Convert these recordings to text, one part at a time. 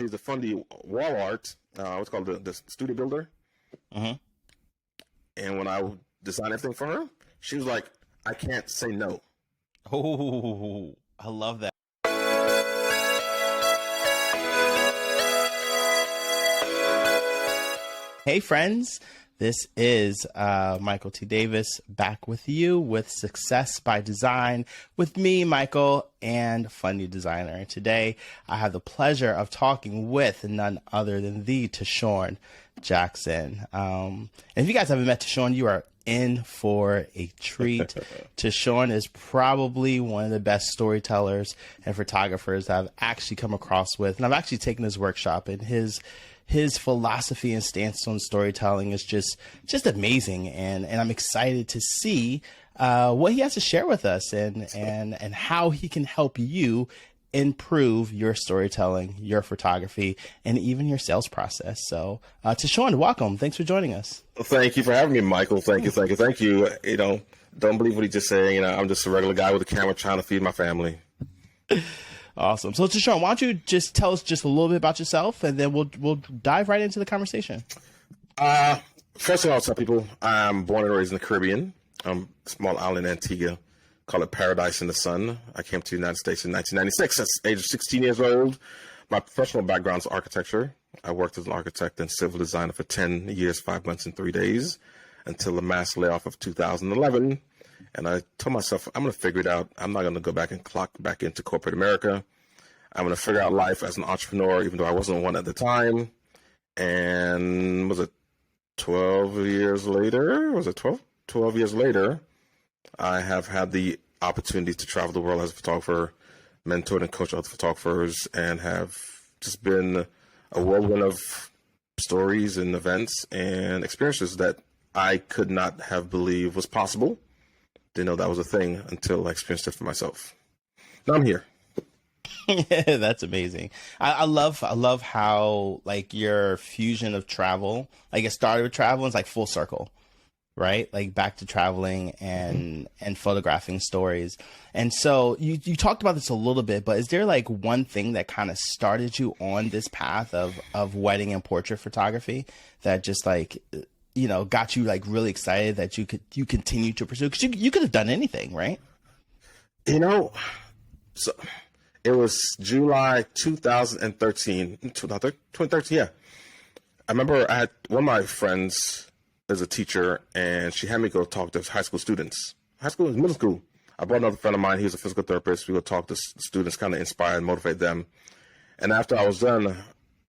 She's the Fundy wall art. What's called the studio builder. Mm-hmm. And when I designed everything for her, she was like, "I can't say no." Oh, I love that. Hey, friends. This is Michael T. Davis back with you with Success by Design with me, Michael, and Fundy Designer. And today I have the pleasure of talking with none other than the Teshorn Jackson. And if you guys haven't met Teshorn, you are in for a treat. Teshorn is probably one of the best storytellers and photographers I've actually come across with. And I've actually taken his workshop, and his philosophy and stance on storytelling is just amazing, and I'm excited to see what he has to share with us and how he can help you improve your storytelling, your photography, and even your sales process. So, Teshorn, welcome. Thanks for joining us. Well, thank you for having me, Michael. Thank you. You know, don't believe what he just said. You know, I'm just a regular guy with a camera trying to feed my family. Awesome. So, Teshorn, why don't you just tell us just a little bit about yourself, and then we'll dive right into the conversation. First of all, I'll tell people I'm born and raised in the Caribbean. Small island, Antigua. Call it Paradise in the Sun. I came to the United States in 1996. That's the age of 16 years old. My professional background is architecture. I worked as an architect and civil designer for 10 years, 5 months, and 3 days until the mass layoff of 2011. And I told myself, I'm going to figure it out. I'm not going to go back and clock back into corporate America. I'm going to figure out life as an entrepreneur, even though I wasn't one at the time. And was it 12 years later? 12 years later, I have had the opportunity to travel the world as a photographer, mentored and coached other photographers, and have just been a whirlwind of stories and events and experiences that I could not have believed was possible. Didn't know that was a thing until I experienced it for myself. Now I'm here. That's amazing. I love how like your fusion of travel, like it started with travel, and it's like full circle, right? Like back to traveling and photographing stories. And so you talked about this a little bit, but is there like one thing that kind of started you on this path of wedding and portrait photography that just like, you know, got you like really excited that you continue to pursue? Because you could have done anything, right? You know, so it was July 2013. 2013, yeah. I remember I had one of my friends is a teacher, and she had me go talk to high school students. Middle school. I brought another friend of mine. He was a physical therapist. We would talk to students, kind of inspire and motivate them. And after I was done,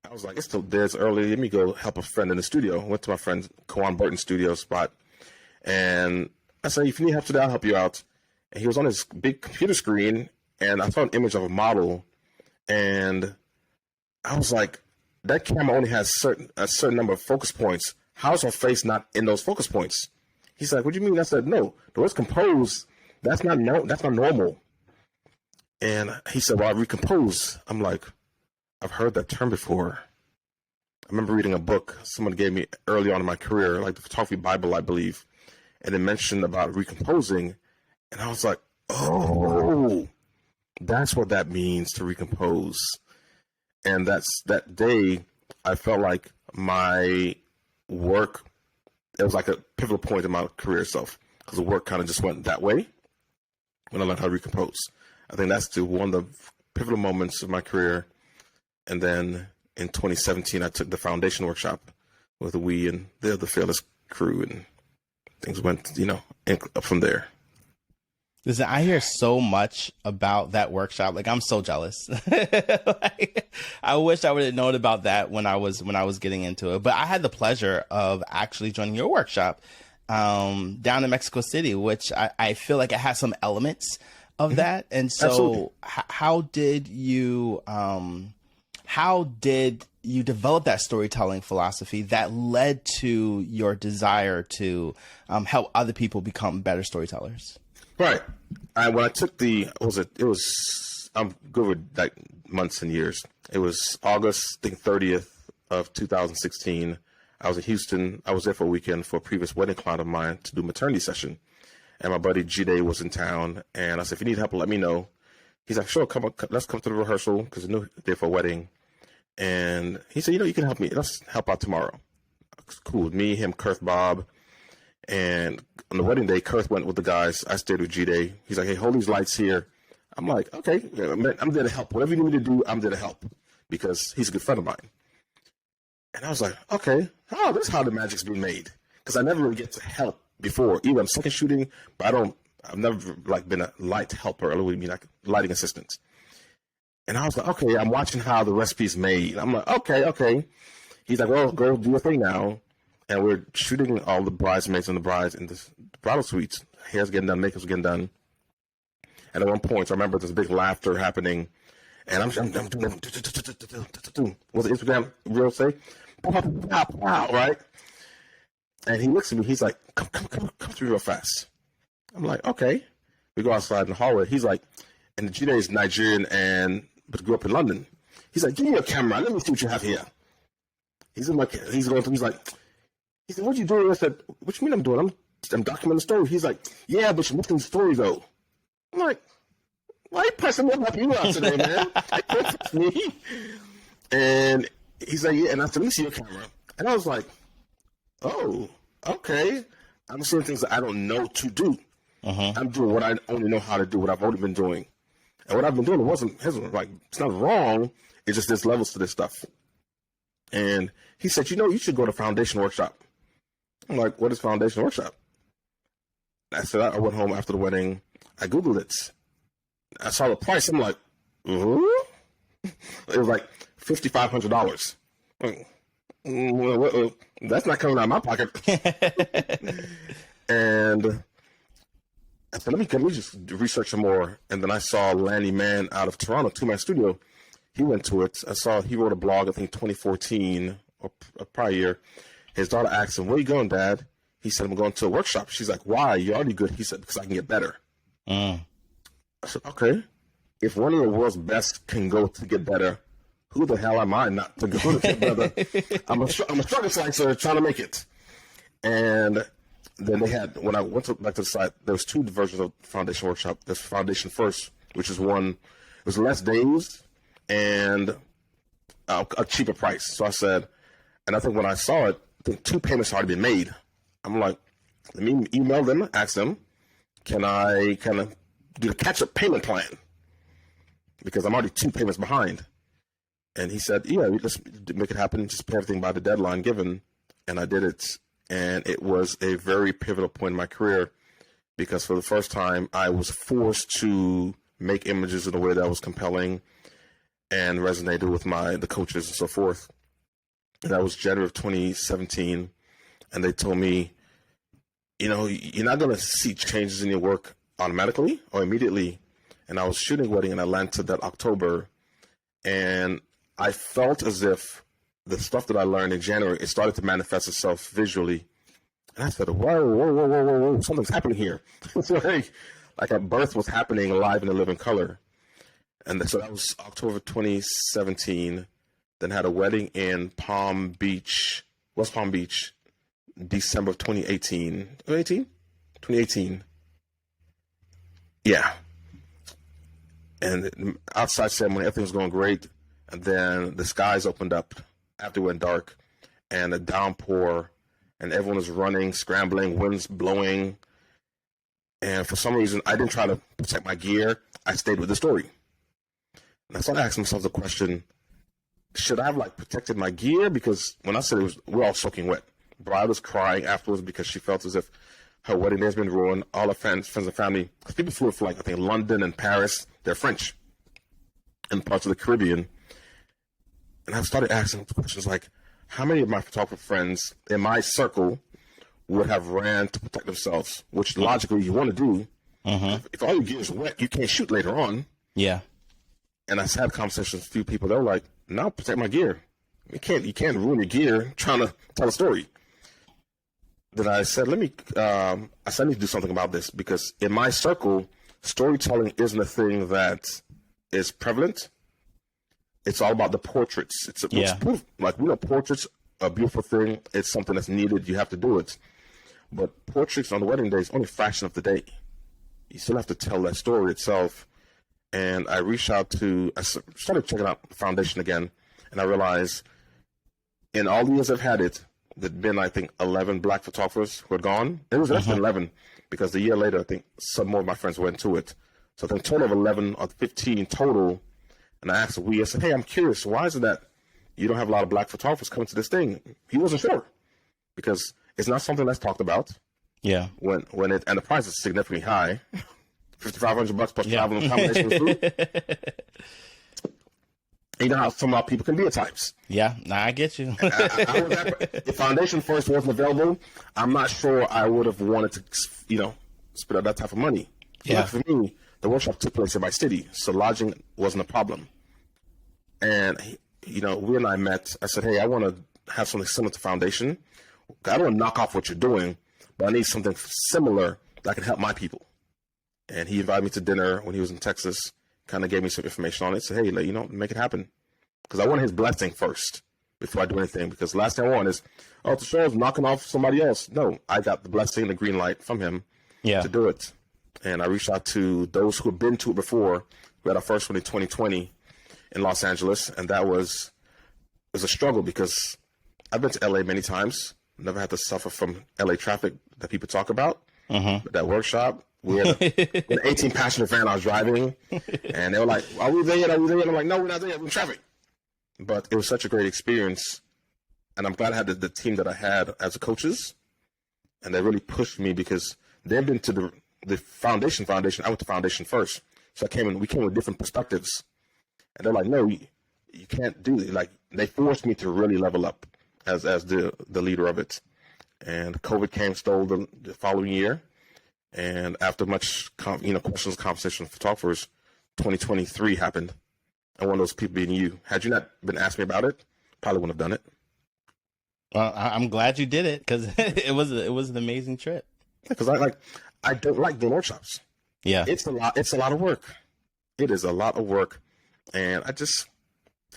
I was like, it's still there. It's early. Let me go help a friend in the studio. Went to my friend Kawan Burton's studio spot. And I said, if you need help today, I'll help you out. And he was on his big computer screen, and I saw an image of a model. And I was like, that camera only has a certain number of focus points. How's her face not in those focus points? He's like, what do you mean? I said, no, the word's compose. That's not normal. And he said, well, I recompose. I'm like, I've heard that term before. I remember reading a book someone gave me early on in my career, like the Photography Bible, I believe. And it mentioned about recomposing. And I was like, oh, that's what that means to recompose. And that day, I felt like my work, it was like a pivotal point in my career itself, because the work kind of just went that way when I learned how to recompose. I think that's one of the pivotal moments of my career. And then in 2017, I took the foundation workshop with we and the other Fearless crew, and things went, up from there. Listen, I hear so much about that workshop. Like, I'm so jealous. Like, I wish I would have known about that when I was getting into it. But I had the pleasure of actually joining your workshop down in Mexico City, which I feel like it has some elements of that. And so, how did you develop that storytelling philosophy that led to your desire to help other people become better storytellers? Right. When I took I'm good with like months and years. It was August, I think 30th of 2016. I was in Houston. I was there for a weekend for a previous wedding client of mine to do maternity session. And my buddy G-Day was in town. And I said, if you need help, let me know. He's like, sure, come on, let's come to the rehearsal, because I knew they're for a wedding. And he said, you can help me. Let's help out tomorrow. Cool. Me, him, Kurth, Bob. And on the wedding day, Kurth went with the guys. I stayed with G-Day. He's like, hey, hold these lights here. I'm like, okay, I'm there to help. Whatever you need me to do, I'm there to help. Because he's a good friend of mine. And I was like, okay, this is how the magic's being made. Because I never really get to help before. Even I'm second shooting, but I've never like been a light helper. Or mean like lighting assistant. And I was like, okay, I'm watching how the recipe's made. I'm like, okay. He's like, well, girl, do your thing now. And we're shooting all the bridesmaids and the brides in the bridal suites. Hair's getting done, makeup's getting done. And at one point, I remember there's big laughter happening. And I'm doing what's the Instagram reel say? Wow, right? And he looks at me. He's like, come through real fast. I'm like, okay. We go outside in the hallway. He's like, and the G-Day is Nigerian but grew up in London. He's like, give me your camera. Let me see what you have here. He's like, what you doing? I said, what you mean I'm doing? I'm documenting the story. He's like, yeah, but you're missing the story though. I'm like, why are you pressing me up you out today, man? That's me. And he's like, yeah. And I said, let me see your camera. And I was like, oh, okay. I'm seeing things that I don't know to do. I'm doing what I only know how to do, what I've already been doing. And what I've been doing, it's not wrong. It's just there's levels to this stuff. And he said, you should go to Foundation Workshop. I'm like, what is Foundation Workshop? I said, I went home after the wedding. I Googled it. I saw the price. I'm like, ooh? It was like $5,500. That's not coming out of my pocket. And I said, let me just research some more. And then I saw Lanny Mann out of Toronto, two-man studio. He went to it. He wrote a blog, I think 2014 or a prior year. His daughter asked him, where you going, Dad? He said, I'm going to a workshop. She's like, why? You're already good. He said, because I can get better. I said, okay. If one of the world's best can go to get better, who the hell am I not to go to get better? I'm a struggle slicer trying to make it. And then they had, when I went back to the site, there was two versions of Foundation Workshop. There's Foundation First, which is it was less days and a cheaper price. So I said, and I think when I saw it, I think 2 payments had already been made. I'm like, let me email them, ask them, can I kind of do the catch-up payment plan? Because I'm already 2 payments behind. And he said, yeah, let's make it happen. Just pay everything by the deadline given. And I did it. And it was a very pivotal point in my career because for the first time, I was forced to make images in a way that was compelling and resonated with the coaches and so forth. And that was January of 2017. And they told me, you're not going to see changes in your work automatically or immediately. And I was shooting a wedding in Atlanta that October. And I felt as if the stuff that I learned in January, it started to manifest itself visually. And I said, whoa, something's happening here. So like a birth was happening live in a living color. And so that was October 2017. Then had a wedding in West Palm Beach, December of 2018. 2018? Yeah. And outside ceremony, everything was going great. And then the skies opened up after it went dark, and a downpour, and everyone was running, scrambling, winds blowing. And for some reason, I didn't try to protect my gear. I stayed with the story. And I started asking myself the question, should I have protected my gear? Because when I said we're all soaking wet. Bride was crying afterwards because she felt as if her wedding day has been ruined. All her friends and family, because people flew for I think London and Paris. They're French and parts of the Caribbean. And I started asking questions like, how many of my photographer friends in my circle would have ran to protect themselves, which logically you want to do. If all your gear is wet, you can't shoot later on. Yeah. And I had conversations with a few people that were like, no, protect my gear. You can't ruin your gear trying to tell a story. Then I said, I need to do something about this because in my circle, storytelling isn't a thing that is prevalent. It's all about the portraits. It's portraits are a beautiful thing. It's something that's needed. You have to do it. But portraits on the wedding day is only a fraction of the day. You still have to tell that story itself. And I started checking out the foundation again. And I realized in all the years I've had it, there'd been, I think, 11 black photographers who had gone. It was less than 11 because the year later, I think some more of my friends went to it. So I think a total of 11 or 15 total. And I asked I said, hey, I'm curious, why is it that you don't have a lot of black photographers coming to this thing? He wasn't sure because it's not something that's talked about. Yeah. And the price is significantly high, $5,500 plus travel and combination with food. You know how some people can be at times. Yeah, I get you. If foundation first wasn't available, I'm not sure I would have wanted to, spend out that type of money. Yeah. For me, the workshop took place in my city, so lodging wasn't a problem. And, we and I met. I said, hey, I want to have something similar to foundation. I don't want to knock off what you're doing, but I need something similar that can help my people. And he invited me to dinner when he was in Texas. Kind of gave me some information on it. Said, hey, make it happen. Because I want his blessing first before I do anything. Because the last thing I want is, Teshorn's knocking off somebody else. No, I got the blessing, the green light from him to do it. And I reached out to those who had been to it before. We had our first one in 2020 in Los Angeles. And it was a struggle because I've been to LA many times. Never had to suffer from LA traffic that people talk about. But that workshop, we had an 18-passenger van I was driving, and they were like, are we there yet? Are we there yet? I'm like, no, we're not there yet. We're in traffic. But it was such a great experience, and I'm glad I had the team that I had as coaches, and they really pushed me because they've been to the foundation. I went to foundation first. So we came with different perspectives, and they're like, no, you can't do it. Like, they forced me to really level up as the leader of it. And COVID came, stole the following year. And after much, questions, conversation with photographers, 2023 happened. And one of those people being you. Had you not been asking me about it, probably wouldn't have done it. Well, I'm glad you did it because it was an amazing trip. Because I don't like doing workshops. Yeah, it's a lot of work. It is a lot of work, and I'd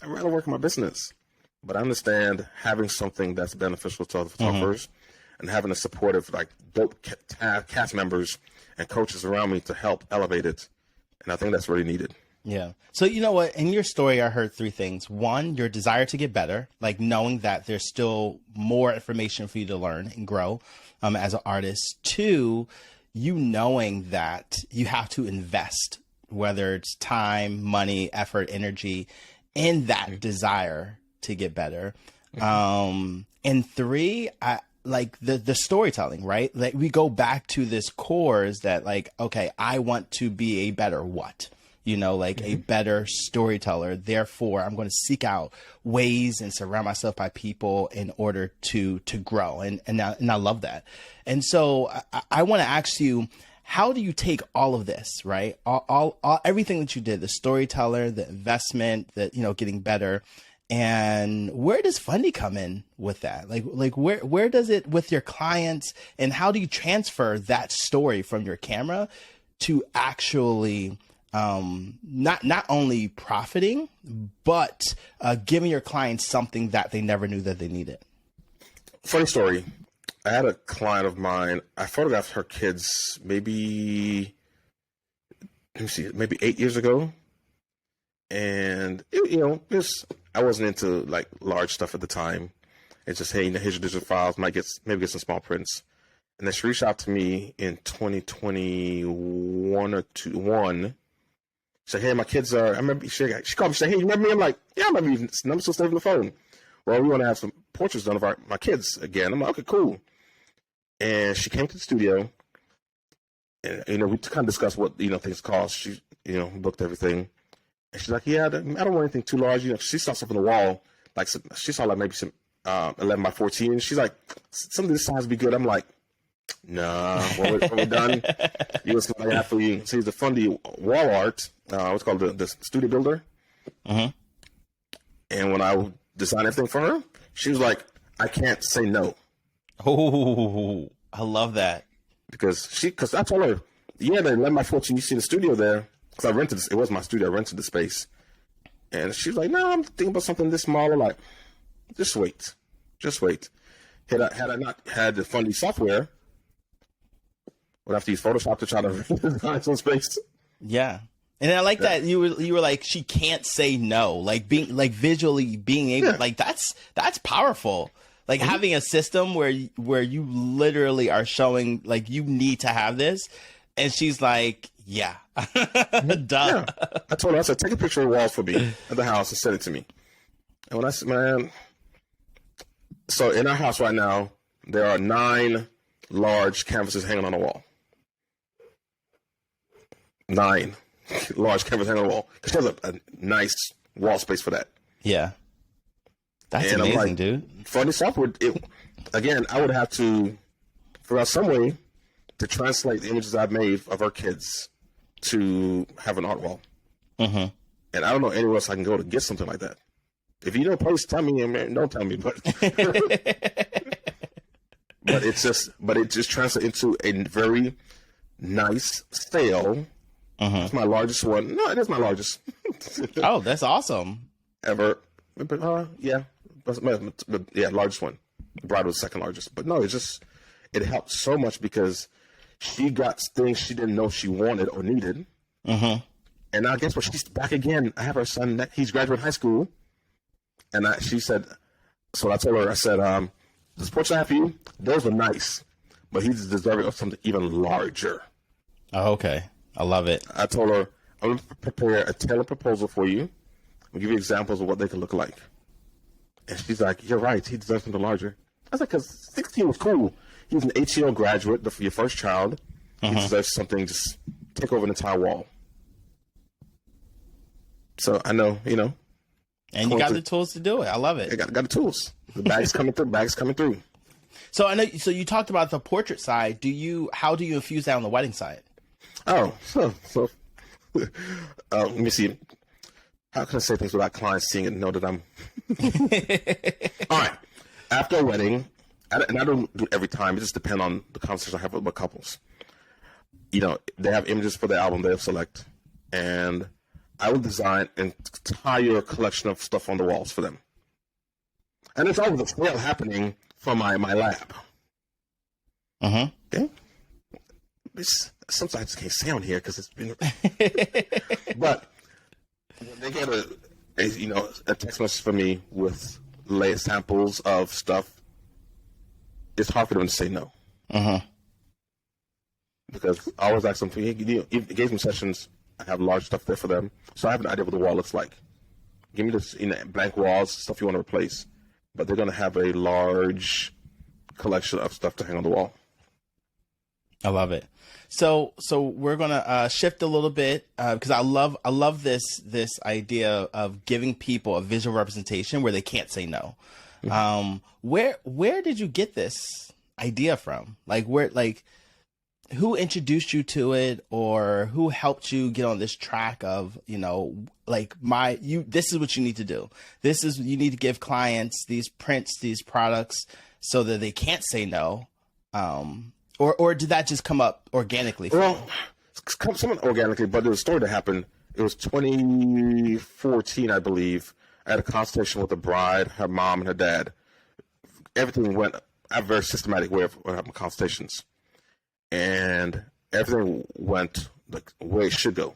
rather work in my business. But I understand having something that's beneficial to other photographers. And having a supportive, dope cast members and coaches around me to help elevate it. And I think that's really needed. Yeah. So, you know what? In your story, I heard three things. One, your desire to get better, like knowing that there's still more information for you to learn and grow as an artist. Two, you knowing that you have to invest, whether it's time, money, effort, energy, in that desire to get better. And three, the storytelling, right? Like we go back to this core is that okay, I want to be a better what? A better storyteller. Therefore, I'm going to seek out ways and surround myself by people in order to grow. And I love that. And so I want to ask you, how do you take all of this, right? All everything that you did, the storyteller, the investment, getting better. And where does Fundy come in with that? Where does it with your clients, and how do you transfer that story from your camera to actually not only profiting, but giving your clients something that they never knew that they needed? Funny story. I had a client of mine. I photographed her kids maybe 8 years ago. And, I wasn't into large stuff at the time. It's just, hey, here's your digital files, maybe get some small prints. And then she reached out to me in 2021 or 21. She said, hey, my kids are, I remember, she called me, she said, hey, you remember me? I'm like, yeah, I remember you. I'm still saving the phone. Well, we want to have some portraits done of my kids again. I'm like, okay, cool. And she came to the studio, and, we kind of discussed what, things cost. She, booked everything. And she's like, yeah, I don't want anything too large. She saw something on the wall. She saw maybe some 11 by 14. She's like, some of this size would be good. I'm like, nah, when we're done, you was going to have for you. So he's the Fundy wall art. What's called the studio builder. And when I designed everything for her, she was like, I can't say no. Oh, I love that. Because I told her, yeah, the 11 by 14, you see the studio there. Because I rented it was my studio. I rented the space. And she was like, no, I'm thinking about something this small. I'm like, just wait. Had I not had the Fundy software, would have to use Photoshop to try to design some space. Yeah. And I like that you were like, she can't say no, like being like visually being able, like that's powerful. Like having a system where you literally are showing like you need to have this, and she's like, yeah, duh. Yeah. I told her, I said, take a picture of the walls for me at the house and send it to me. And when I said, man, so in our house right now, there are 9 large canvases hanging on the wall. 9 large canvases hanging on the wall. She has a nice wall space for that. Yeah. That's and amazing, I'm like, dude. Fundy software, again, I would have to figure out some way to translate the images I've made of our kids to have an art wall. Mm-hmm. And I don't know anywhere else I can go to get something like that. If you know, please tell me. Don't tell me, but but it just translates into a very nice sale. It's my largest one. No, it is my largest. Oh, that's awesome. Ever. Yeah. Yeah, largest one. The bride was the second largest. But no, it helped so much because she got things she didn't know she wanted or needed. Mm-hmm. And now guess what? She's back again. I have her son. He's graduating high school. And she said, so I told her, I said, this portrait I have for you, those are nice, but he's deserving of something even larger. Oh, okay. I love it. I told her, I'm going to prepare a tailored proposal for you. I'll give you examples of what they could look like. And she's like, you're right. He deserves something larger. I was like, because 16 was cool. He was an HEO graduate, your first child. He deserves something, just take over an entire wall. So I know, And you got the tools to do it. I love it. I got the tools. The bag's coming through. So I know. So you talked about the portrait side. How do you infuse that on the wedding side? Oh, so let me see. How can I say things without clients seeing it and know that I'm... All right. After a wedding, and I don't do it every time. It just depends on the conversation I have with couples. They have images for the album they'll select. And I will design an entire collection of stuff on the walls for them. And it's always a sale happening from my lab. Okay? Sometimes I just can't say on here because it's been... But when they get a text message from me with layer samples of stuff, it's hard for them to say no. Because I always ask them, engagement sessions, I have large stuff there for them. So I have an idea what the wall looks like. Give me this blank walls, stuff you want to replace. But they're going to have a large collection of stuff to hang on the wall. I love it. So we're gonna shift a little bit because I love this idea of giving people a visual representation where they can't say no. Where did you get this idea from? Who introduced you to it, or who helped you get on this track of this is what you need to do. You need to give clients these prints, these products, so that they can't say no. Or did that just come up organically? Well, it's come somewhat organically, but there was a story that happened. It was 2014, I believe. I had a consultation with the bride, her mom, and her dad. Everything went. I have a very systematic way of having consultations, and everything went the way it should go.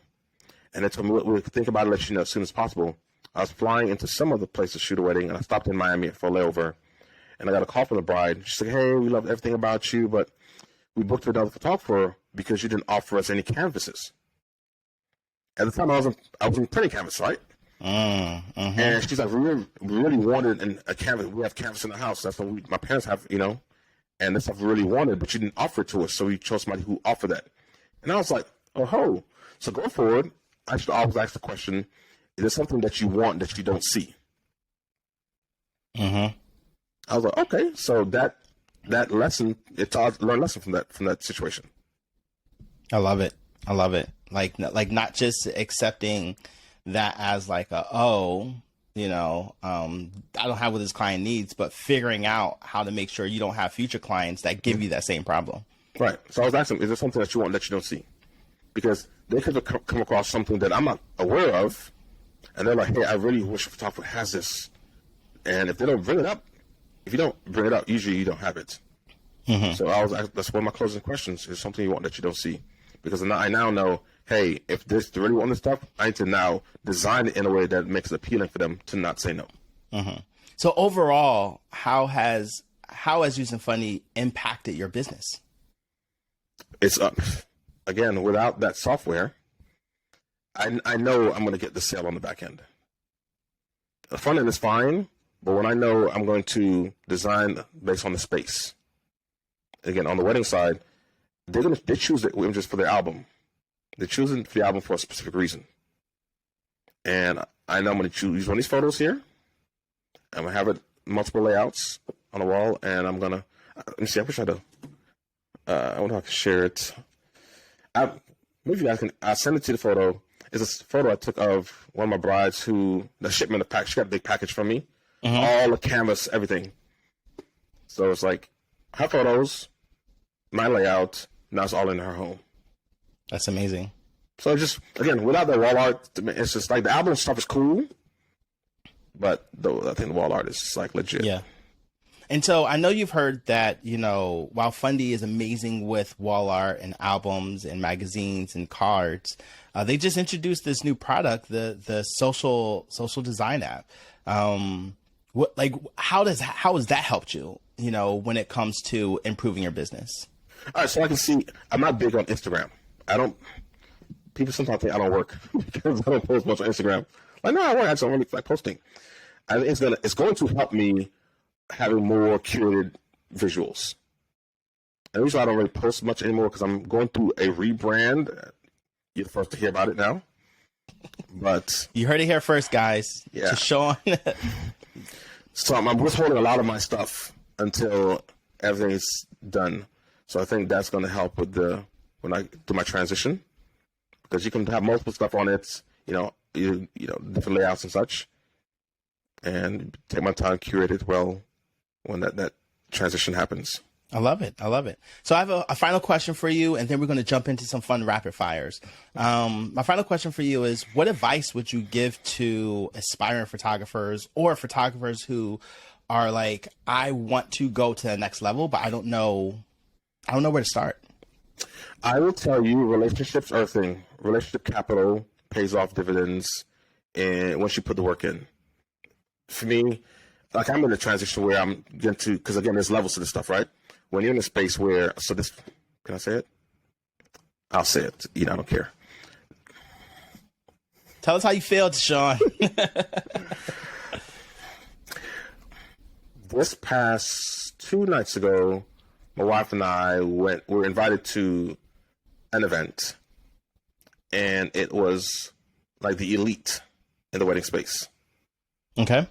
And they told me, we'll think about it, let you know as soon as possible. I was flying into some other place to shoot a wedding, and I stopped in Miami for a layover. And I got a call from the bride. She's like, hey, we love everything about you, but we booked another photographer because you didn't offer us any canvases. At the time, I was in printing canvas, right? And she's like, we really wanted a canvas. We have canvas in the house. That's what my parents have, and that's stuff we really wanted, but you didn't offer it to us. So we chose somebody who offered that. And I was like, oh ho. So going forward, I should always ask the question, is there something that you want that you don't see? I was like, okay. So that lesson, learn a lesson from that situation. I love it. Like not just accepting that as I don't have what this client needs, but figuring out how to make sure you don't have future clients that give you that same problem. Right. So I was asking, is there something that you want that you don't see? Because they could have come across something that I'm not aware of, and they're like, hey, I really wish a photographer has this. And if you don't bring it up, usually you don't have it. So that's one of my closing questions. Is something you want that you don't see? Because I now know hey, if this they really want this stuff, I need to now design it in a way that makes it appealing for them to not say no. Mm-hmm. So overall, how has using Fundy impacted your business? It's up. Again, without that software, I know I'm going to get the sale on the back end. The front end is fine, but when I know I'm going to design based on the space, again, on the wedding side, they choose the images for their album. They're choosing the album for a specific reason. And I know I'm going to use one of these photos here. I'm going to have it multiple layouts on the wall, and I'm going to, let me see, I wish I had I wonder if I can share it. Maybe you guys can, I'll send it to the photo. It's a photo I took of one of my brides the shipment of package, she got a big package from me. Mm-hmm. All the canvas, everything. So it's like her photos, my layout, now it's all in her home. That's amazing. So just, again, without the wall art, it's just like the album stuff is cool, but I think the wall art is like legit. Yeah. And so I know you've heard that, while Fundy is amazing with wall art and albums and magazines and cards, they just introduced this new product, the social design app. How has that helped you, when it comes to improving your business? All right, so I can see I'm not big on Instagram. People sometimes think I don't work because I don't post much on Instagram. Like, no, I work. I just don't really like posting. I think it's going to help me having more curated visuals. And the reason I don't really post much anymore because I'm going through a rebrand. You're the first to hear about it now. But you heard it here first, guys. Yeah. Teshorn. So I'm withholding a lot of my stuff until everything's done. So I think that's going to help with when I do my transition, because you can have multiple stuff on it, different layouts and such, and take my time, curate it well when that transition happens. I love it. So I have a final question for you, and then we're going to jump into some fun rapid fires. My final question for you is, what advice would you give to aspiring photographers or photographers who are like, I want to go to the next level, but I don't know where to start? I will tell you, relationships are a thing. Relationship capital pays off dividends, and once you put the work in. For me, like, I'm in a transition where I'm getting to, because again, there's levels to this stuff, right? When you're in a space where, can I say it? I'll say it. I don't care. Tell us how you feel, Teshorn. This past 2 nights ago, my wife and I were invited to an event, and it was like the elite in the wedding space. Okay.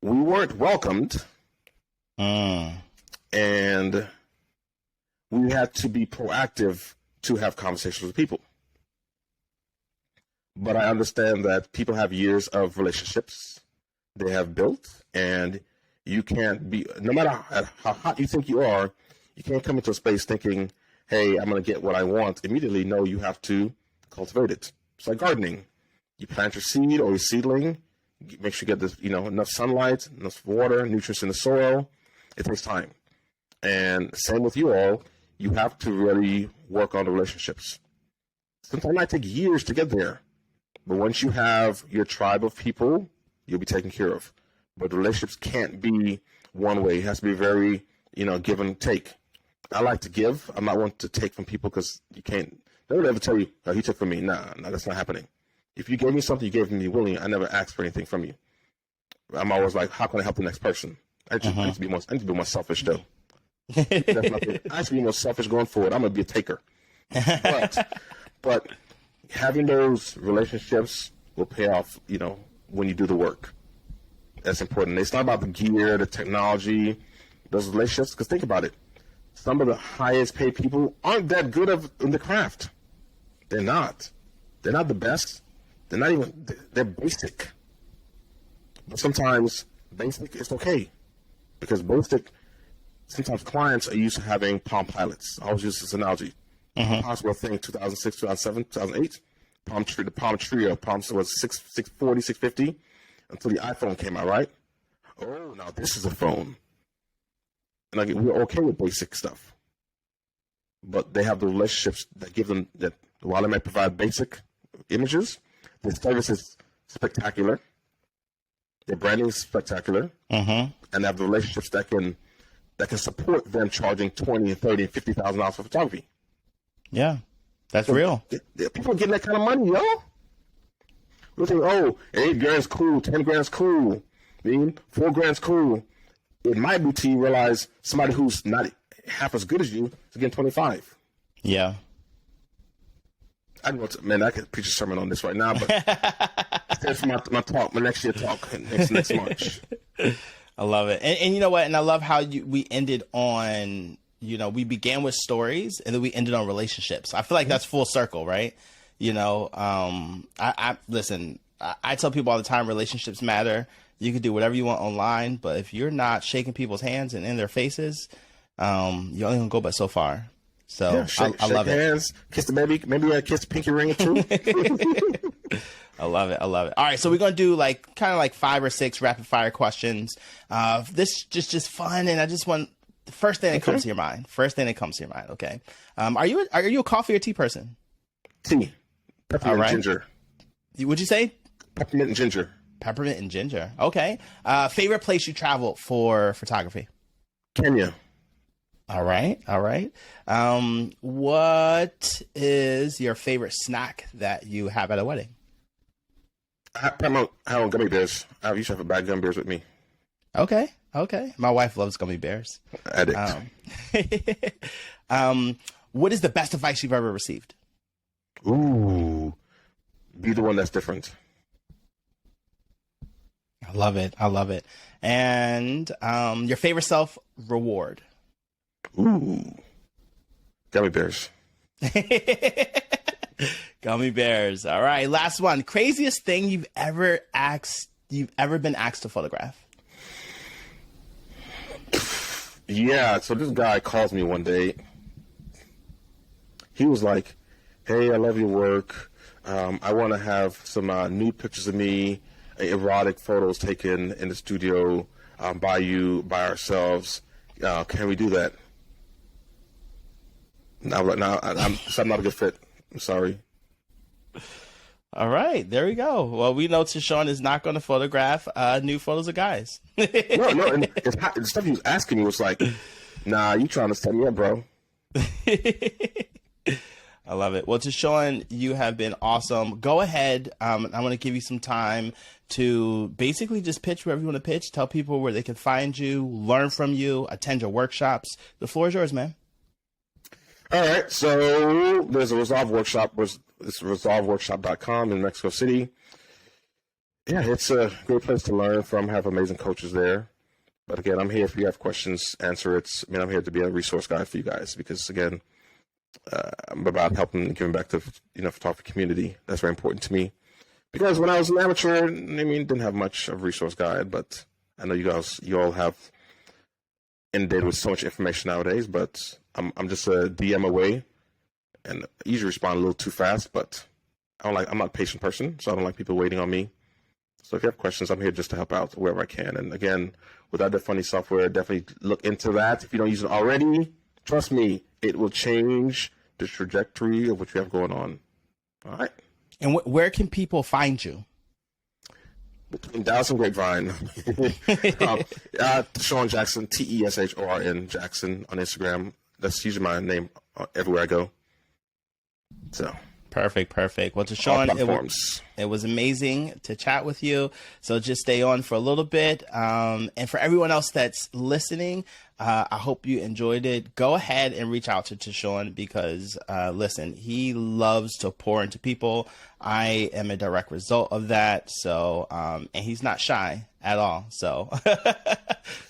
We weren't welcomed, and we had to be proactive to have conversations with people. But I understand that people have years of relationships they have built, and you can't be, no matter how hot you think you are, you can't come into a space thinking, hey, I'm going to get what I want immediately. No, you have to cultivate it. It's like gardening. You plant your seed or your seedling, make sure you get this, enough sunlight, enough water, nutrients in the soil. It takes time. And same with you all, you have to really work on the relationships. Sometimes it might take years to get there. But once you have your tribe of people, you'll be taken care of. But relationships can't be one way. It has to be very, give and take. I like to give. I'm not one to take from people because you can't. They would ever tell you, oh, he took from me. Nah, that's not happening. If you gave me something, you gave me willingly. I never asked for anything from you. I'm always like, how can I help the next person? I need to be more selfish, though. I need to be more selfish going forward. I'm going to be a taker. But having those relationships will pay off, when you do the work. That's important. It's not about the gear, the technology, those relationships. Because think about it. Some of the highest paid people aren't that good in the craft. They're not. They're not the best. They're not even, they're basic. But sometimes basic is okay. Because basic, sometimes clients are used to having Palm Pilots. I always use this analogy. Palm Pilots were a thing 2006, 2007, 2008. The Palm Trio, Palm was 640, 650 until the iPhone came out, right? Oh, now this is a phone. And we're okay with basic stuff. but they have the relationships that give them that. While they may provide basic images, the service is spectacular. Their branding is spectacular, and they have the relationships that can support them charging $20,000 and $30,000 and $50,000 for photography. Yeah, that's real. People are getting that kind of money, yo. We're thinking, oh, $8,000's cool, $10,000's cool, $4,000's cool. It might be till you realize somebody who's not half as good as you is getting 25. Yeah. I could preach a sermon on this right now, but that's my talk, my next year talk, next March. I love it. And you know what? And I love how we ended on, we began with stories and then we ended on relationships. I feel like that's full circle, right? Listen, I tell people all the time, relationships matter. You can do whatever you want online, but if you're not shaking people's hands and in their faces, you're only going to go but so far. So yeah, I love hands, kiss the baby, maybe I kiss the pinky ring too. I love it. All right, so we're gonna do kind of 5 or 6 rapid fire questions. This just fun, and I just want the first thing that comes to your mind. Okay. Are you a coffee or tea person? Tea. Peppermint and ginger. Would you say? Peppermint and ginger. Peppermint and ginger. Okay. Favorite place you traveled for photography? Kenya. All right. What is your favorite snack that you have at a wedding? I have gummy bears. I used to have a bag of gummy bears with me. Okay. My wife loves gummy bears. Addict. What is the best advice you've ever received? Ooh, be the one that's different. I love it. And your favorite self reward? Ooh, gummy bears. Gummy bears. All right, last one. Craziest thing you've ever been asked to photograph? Yeah, so this guy calls me one day. He was like, "Hey, I love your work. I want to have some nude pictures of me, erotic photos taken in the studio by ourselves. Can we do that?" I'm not a good fit. I'm sorry. All right, there we go. Well, we know Teshorn is not going to photograph nude photos of guys. No, and the stuff he was asking me was like, "Nah, you trying to set me up, bro." I love it. Well, Teshorn, you have been awesome. Go ahead. I want to give you some time to basically just pitch wherever you want to pitch. Tell people where they can find you, learn from you, attend your workshops. The floor is yours, man. All right. So there's a Resolve workshop. It's resolveworkshop.com in Mexico City. Yeah, it's a great place to learn from. Have amazing coaches there. But again, I'm here if you have questions, answer it. I'm here to be a resource guy for you guys because, again, I'm about helping and giving back to photography community. That's very important to me. Because when I was an amateur, didn't have much of a resource guide, but I know you all have inundated with so much information nowadays. But I'm just a DM away, and I usually respond a little too fast. But I'm not a patient person, so I don't like people waiting on me. So if you have questions, I'm here just to help out wherever I can. And again, without the Fundy software, definitely look into that. If you don't use it already, trust me, it will change the trajectory of what you have going on. All right. And where can people find you? Between Dallas and Grapevine. Teshorn Jackson, Teshorn Jackson on Instagram. That's usually my name everywhere I go. So. Perfect. Well, Teshorn, it was amazing to chat with you. So just stay on for a little bit. And for everyone else that's listening, I hope you enjoyed it. Go ahead and reach out to Teshorn because, listen, he loves to pour into people. I am a direct result of that. So, and he's not shy at all. So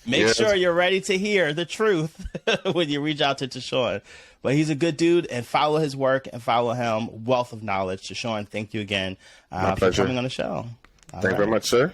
make sure you're ready to hear the truth when you reach out to Teshorn. But he's a good dude, and follow his work and follow him. Wealth of knowledge. Teshorn, thank you again for coming on the show. Thank you very much, sir.